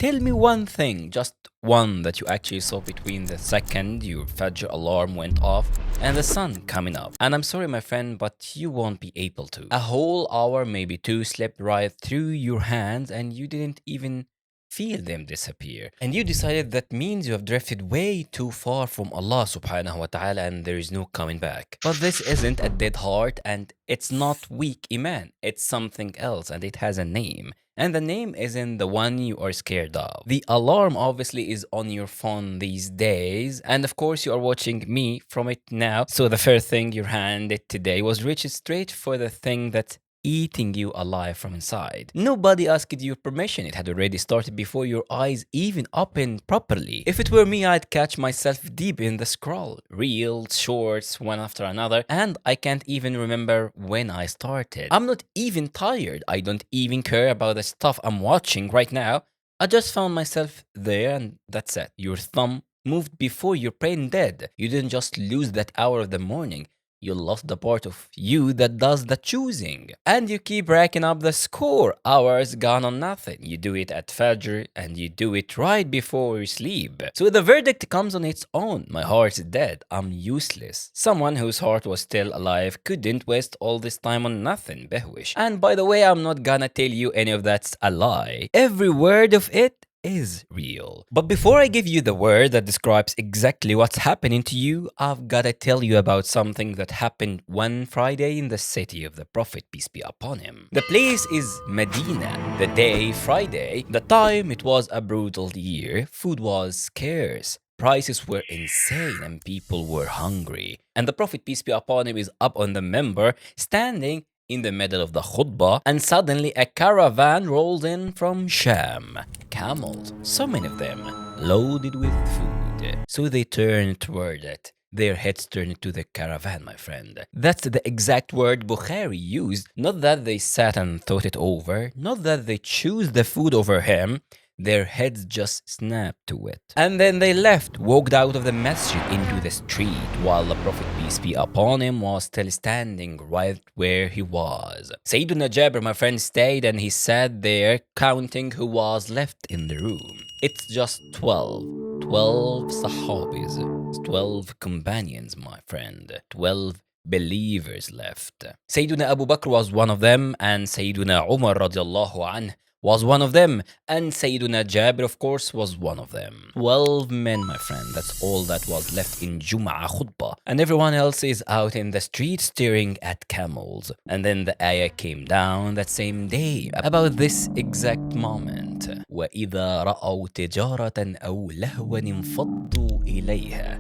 Tell me one thing, just one, that you actually saw between the second your Fajr alarm went off and the sun coming up. And I'm sorry, my friend, but you won't be able to. A whole hour, maybe two, slipped right through your hands and you didn't even feel them disappear. And you decided that means you have drifted way too far from Allah subhanahu wa ta'ala and there is no coming back. But this isn't a dead heart and it's not weak iman. It's something else and it has a name. And the name isn't the one you are scared of. The alarm obviously is on your phone these days, and of course you are watching me from it now. So the first thing your hand did today was reach straight for the thing that's eating you alive from inside. Nobody asked your permission. It had already started before your eyes even opened properly. If it were me, I'd catch myself deep in the scroll. Reels, shorts, one after another, and I can't even remember when I started. I'm not even tired. I don't even care about the stuff I'm watching right now. I just found myself there and that's it. Your thumb moved before your brain did. You didn't just lose that hour of the morning. You lost the part of you that does the choosing. And you keep racking up the score. Hours gone on nothing. You do it at Fajr and you do it right before you sleep. So the verdict comes on its own. My heart's dead. I'm useless. Someone whose heart was still alive couldn't waste all this time on nothing, Behwashy. And by the way, I'm not gonna tell you any of that's a lie. Every word of it is real. But before I give you the word that describes exactly what's happening to you, I've gotta tell you about something that happened one Friday in the city of the Prophet, peace be upon him. The place is Medina. The day, Friday. The time, it was a brutal year. Food was scarce. Prices were insane and people were hungry. And the Prophet, peace be upon him, is up on the member, standing in the middle of the khutbah, and suddenly a caravan rolled in from Sham. Camels, so many of them, loaded with food. So they turned toward it. Their heads turned to the caravan, my friend. That's the exact word Bukhari used. Not that they sat and thought it over, not that they chose the food over him. Their heads just snapped to it. And then they left, walked out of the masjid into the street, while the Prophet, peace be upon him, was still standing right where he was. Sayyidina Jabir, my friend, stayed and he sat there counting who was left in the room. It's just 12. 12 Sahabis. 12 companions, my friend. 12 believers left. Sayyidina Abu Bakr was one of them, and Sayyidina Umar radiallahu anh was one of them, and Sayyiduna Jabir, of course, was one of them. 12 men, my friend, that's all that was left in Jum'ah khutbah. And everyone else is out in the street staring at camels. And then the ayah came down that same day about this exact moment. وَإِذَا رَأَوْا تِجَارَةً أَوْ لَهْوًا انفَضُّوا إِلَيْهَا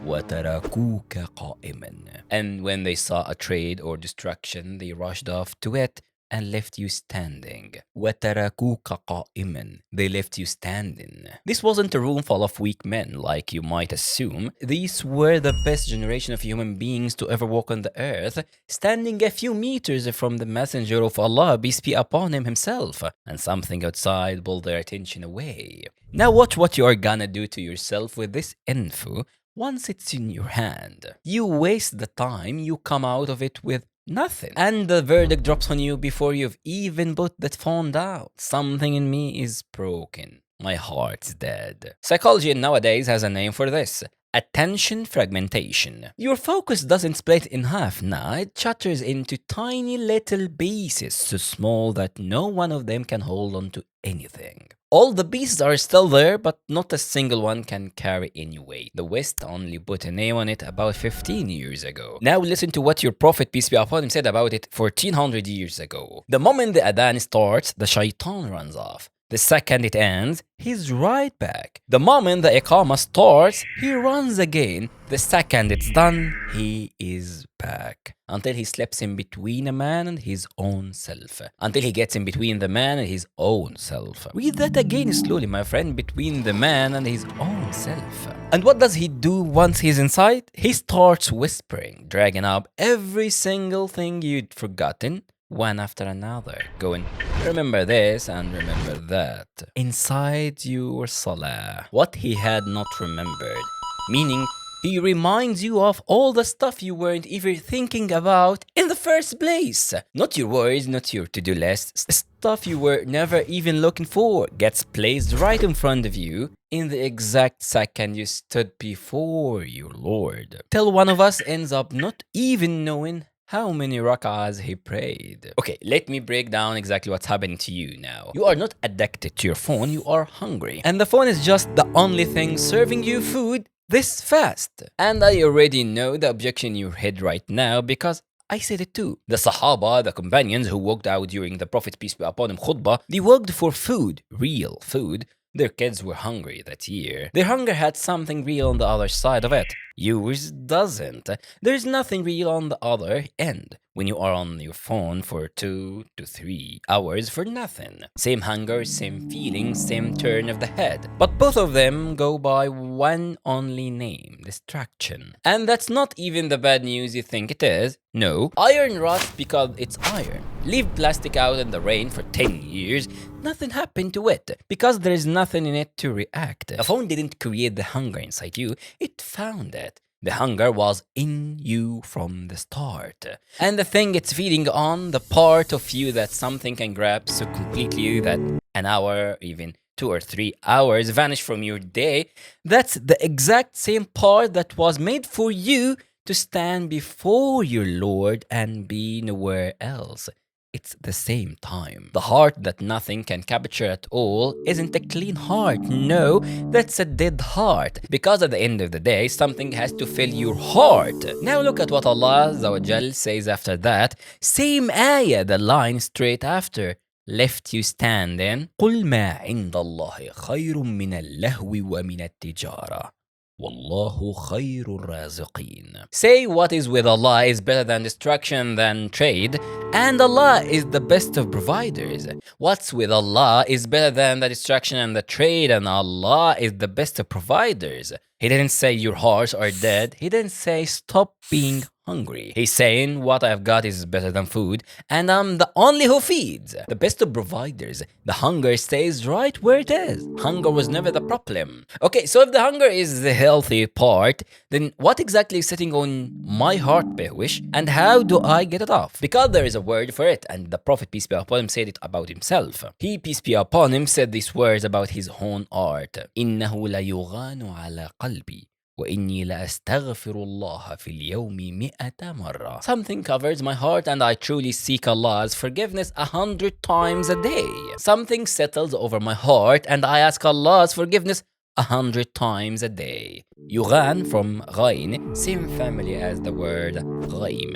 وَتَرَكُوكَ قَائِمًا. And when they saw a trade or distraction, they rushed off to it and left you standing. وَتَرَكُوكَ قَائِمًا. They left you standing. This wasn't a room full of weak men, like you might assume. These were the best generation of human beings to ever walk on the earth, standing a few meters from the messenger of Allah, peace be upon him himself. And something outside pulled their attention away. Now watch what you are gonna do to yourself with this info once it's in your hand. You waste the time, you come out of it with nothing. And the verdict drops on you before you've even put that phone down. Something in me is broken. My heart's dead. Psychology nowadays has a name for this. Attention fragmentation. Your focus doesn't split in half, nah, it shatters into tiny little pieces, so small that no one of them can hold on to anything. All the pieces are still there, but not a single one can carry any weight. The West only put a name on it about 15 years ago. Now listen to what your Prophet, peace be upon him, said about it 1400 years ago. The moment the adhan starts, the shaitan runs off. The second it ends, he's right back. The moment the iqamah starts, he runs again. The second it's done, he is back. Until he slips in between a man and his own self. Until he gets in between the man and his own self. Read that again slowly, my friend. Between the man and his own self. And what does he do once he's inside? He starts whispering, dragging up every single thing you'd forgotten, one after another, going, remember this and remember that. Inside your salah, what he had not remembered, meaning He reminds you of all the stuff you weren't even thinking about in the first place. Not your worries, not your to-do list. Stuff you were never even looking for gets placed right in front of you in the exact second you stood before your Lord. Till one of us ends up not even knowing how many rak'ahs he prayed. Okay, let me break down exactly what's happening to you now. You are not addicted to your phone, you are hungry. And the phone is just the only thing serving you food this fast. And I already know the objection in your head right now because I said it too. The Sahaba, the companions who walked out during the Prophet peace be upon him khutbah, they worked for food, real food. Their kids were hungry that year. Their hunger had something real on the other side of it. Yours doesn't. There's nothing real on the other end when you are on your phone for 2 to 3 hours for nothing. Same hunger, same feeling, same turn of the head. But both of them go by one only name, distraction. And that's not even the bad news you think it is. No, iron rots because it's iron. Leave plastic out in the rain for 10 years, nothing happened to it because there is nothing in it to react. The phone didn't create the hunger inside you, it found it. The hunger was in you from the start. And the thing it's feeding on, the part of you that something can grab so completely that an hour, even 2 or 3 hours vanish from your day, that's the exact same part that was made for you to stand before your Lord and be nowhere else. It's the same time. The heart that nothing can capture at all isn't a clean heart. No, that's a dead heart. Because at the end of the day, something has to fill your heart. Now look at what Allah Azza wa Jal says after that. Same ayah, the line straight after. Left you standing. قُلْ مَا عِنْدَ اللَّهِ خَيْرٌ مِّنَ اللَّهْوِ وَمِنَ التِّجَارَةِ Wallahu khayrul raziqeen. Say what is with Allah is better than destruction than trade, and Allah is the best of providers. What's with Allah is better than the destruction and the trade, and Allah is the best of providers. He didn't say your hearts are dead. He didn't say stop being hungry. He's saying what I've got is better than food, and I'm the only who feeds. The best of providers. The hunger stays right where it is. Hunger was never the problem. Okay, so if the hunger is the healthy part, then what exactly is sitting on my heart, Behwashy, and how do I get it off? Because there is a word for it, and the Prophet, peace be upon him, said it about himself. He, peace be upon him, said these words about his own art. إِنَّهُ لَيُغَانُ عَلَى قَلْبِي وإني لأستغفر الله في اليوم 100 مرة. Something covers my heart and I truly seek Allah's forgiveness 100 times a day. Something settles over my heart and I ask Allah's forgiveness 100 times a day. Yughan from ghain, same family as the word ghaim,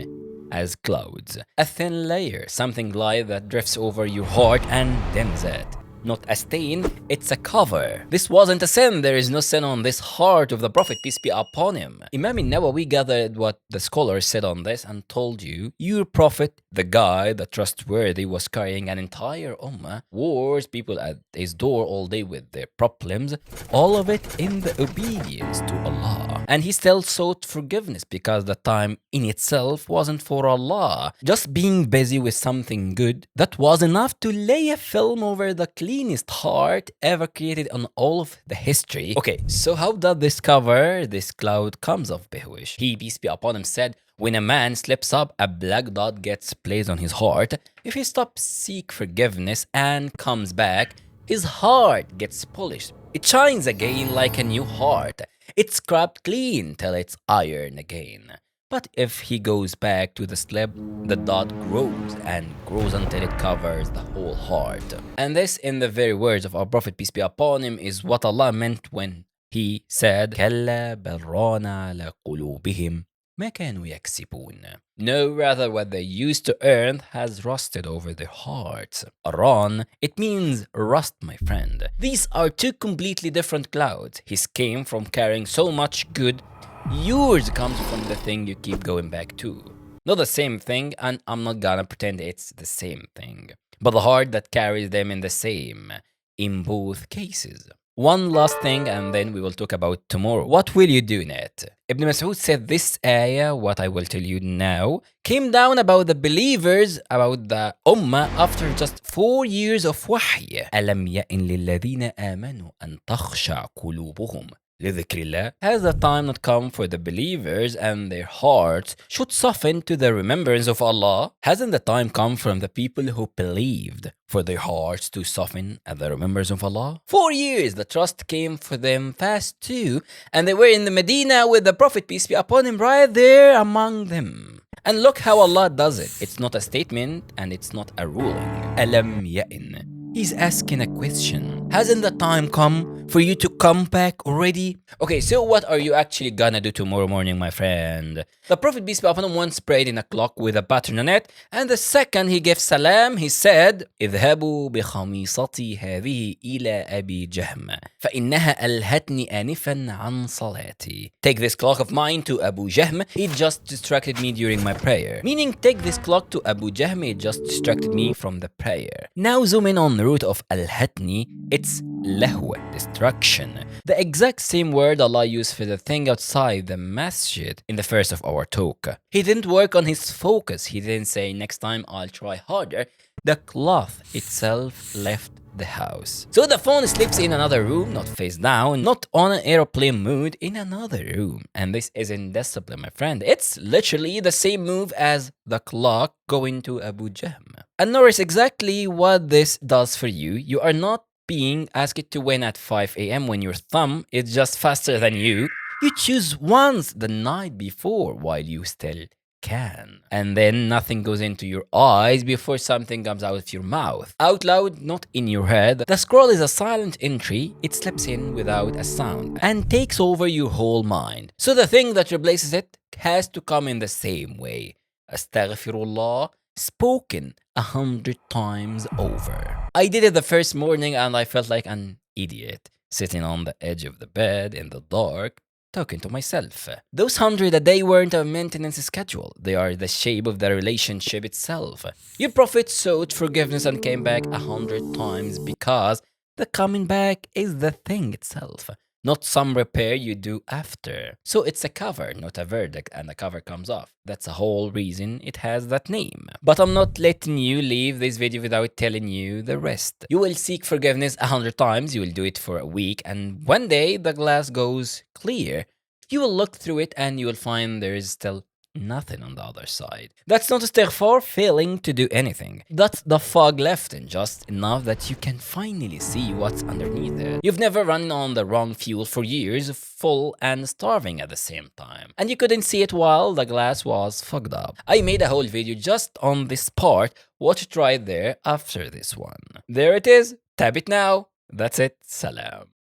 as clouds. A thin layer, something light that drifts over your heart and dims it. Not a stain, it's a cover. This wasn't a sin. There is no sin on this heart of the Prophet, peace be upon him. Imam Nawawi gathered what the scholars said on this and told you, your Prophet, the guy, the trustworthy, was carrying an entire ummah, wars people at his door all day with their problems, all of it in the obedience to Allah. And he still sought forgiveness because the time in itself wasn't for Allah. Just being busy with something good, that was enough to lay a film over the cleanest heart ever created on all of the history. Okay, so how does this cover, this cloud comes off, Behwashy? He, peace be upon him, said, when a man slips up, a black dot gets placed on his heart. If he stops seek forgiveness and comes back, his heart gets polished. It shines again like a new heart. It's scrubbed clean till it's iron again. But if he goes back to the slip, the dot grows and grows until it covers the whole heart. And this, in the very words of our Prophet, peace be upon him, is what Allah meant when he said, كَلَّا بَلْ رَانَ عَلَى قُلُوبِهِمْ مَا كَانُوا يَكْسِبُونَ. No, rather what they used to earn has rusted over their hearts. Ran, it means rust, my friend. These are two completely different clouds. His came from carrying so much good. Yours comes from the thing you keep going back to. Not the same thing, and I'm not gonna pretend it's the same thing. But the heart that carries them in the same, in both cases. One last thing and then we will talk about tomorrow. What will you do in it? Ibn Mas'ud said this ayah, what I will tell you now, came down about the believers, about the ummah after just 4 years of wahy. أَلَمْ يَئِنْ لِلَّذِينَ آمَنُوا أَن تَخْشَعَ قُلُوبُهُمْ لذكر الله. Has the time not come for the believers and their hearts should soften to the remembrance of Allah? Hasn't the time come from the people who believed for their hearts to soften at the remembrance of Allah? 4 years the trust came for them fast too, and they were in the Medina with the Prophet, peace be upon him, right there among them. And look how Allah does it. It's not a statement and it's not a ruling. Alam ya'in. He's asking a question. Hasn't the time come for you to come back already? Okay, so what are you actually gonna do tomorrow morning, my friend? The Prophet, peace be upon him, once prayed in a clock with a pattern on it, and the second he gave salam, he said, اذهبوا بخميصتي هذه إلى أبي جهم فإنها ألهتني آنفا عن صلاتي. Take this clock of mine to Abu Jahm, it just distracted me during my prayer. Meaning, take this clock to Abu Jahm, it just distracted me from the prayer. Now zoom in on the root of al-hatni, it's lahwa, distraction. The exact same word Allah used for the thing outside the masjid in the first of our talk. He didn't work on his focus. He didn't say, next time I'll try harder. The cloth itself left the house. So the phone sleeps in another room, not face down, not on an aeroplane mode, in another room. And this isn't discipline, my friend. It's literally the same move as the clock going to Abu Jahm. And notice exactly what this does for you. You are not being asked to win at 5 a.m. when your thumb is just faster than you. You choose once the night before while you still can. And then nothing goes into your eyes before something comes out of your mouth. Out loud, not in your head. The scroll is a silent entry. It slips in without a sound and takes over your whole mind. So the thing that replaces it has to come in the same way. Astaghfirullah, spoken 100 times over. I did it the first morning and I felt like an idiot, sitting on the edge of the bed in the dark, talking to myself. Those 100 a day weren't a maintenance schedule. They are the shape of the relationship itself. Your Prophet sought forgiveness and came back 100 times because the coming back is the thing itself, not some repair you do after. So it's a cover, not a verdict, and the cover comes off. That's the whole reason it has that name. But I'm not letting you leave this video without telling you the rest. You will seek forgiveness 100 times, you will do it for a week, and one day the glass goes clear. You will look through it and you will find there is still nothing on the other side. That's not istighfar failing to do anything. That's the fog left in just enough that you can finally see what's underneath it. You've never run on the wrong fuel for years, full and starving at the same time. And you couldn't see it while the glass was fogged up. I made a whole video just on this part. Watch it right there after this one. There it is. Tap it now. That's it. Salam.